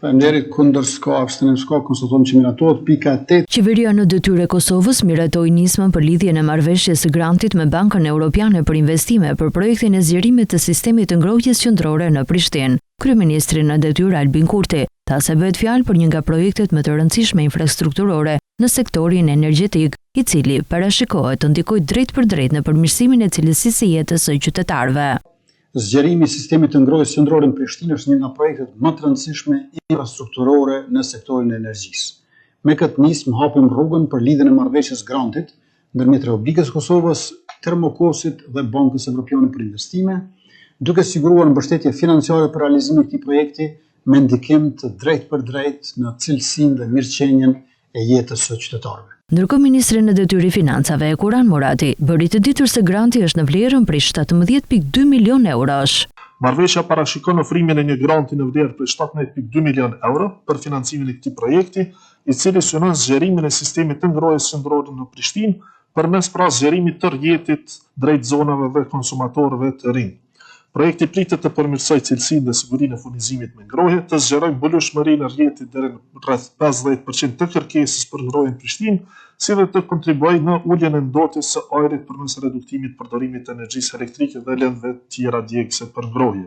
Faleminderit, kundër s'ka abstenim, s'ka, konstatojmë që miratohet. Pika 8. Qeveria në detyrë e Kosovës miratoi nismën për lidhjen e marrëveshjes së grantit me Bankën Evropiane për Investime për projektin e zgjerimit të sistemit të ngrohtjes qendrore në Prishtinë. Kryeministri në detyrë Albin Kurti tha se bëhet fjalë për një nga projektet më të rëndësishme infrastrukturore në sektorin energjetik, i cili parashikohet të ndikojë drejt për drejt në përmirësimin e cilësisë së jetës së qytetarëve. Zgjerimi i sistemit të ngrohtjes qendrore në Prishtinë është një nga projektet më të rëndësishme infrastrukturore në sektorin e energjisë. Me këtë nismë hapim rrugën për lidhjen e marrëveshjes grantit ndërmjet Republikës Kosovës, Termokosit dhe Bankës Evropiane për Investime, duke siguruar mbështetje financiare për realizimin e këtij projekti me ndikim të drejtë për drejtë në cilësinë dhe mirëqenien e jetës së qytetarëve. Ndërkohë ministri në detyrë i financave Kuran Murati bëri të ditur se granti është në vlerën prej 17.2 milion eurosh. Marrëveshja parashikon ofrimin e një granti në vlerë prej 17.2 milion euro për financimin e këtij projekti, i cili synon zgjerimin e sistemit të ngrohtjes qendrore në Prishtinë përmes zgjerimit të rrjetit drejt zonave dhe konsumatorëve të rinj. Projekti pritet të përmirësojë cilësinë dhe sigurinë e furnizimit me ngrohje, të zgjerojë mbulueshmërinë e rrjetit deri në rreth 50% të kërkesës për ngrohje në Prishtinë, si dhe të kontribuojë në uljen e ndotjes së ajrit përmes reduktimit të përdorimit të energjisë elektrike dhe lëndëve tjera djegëse për ngrohje.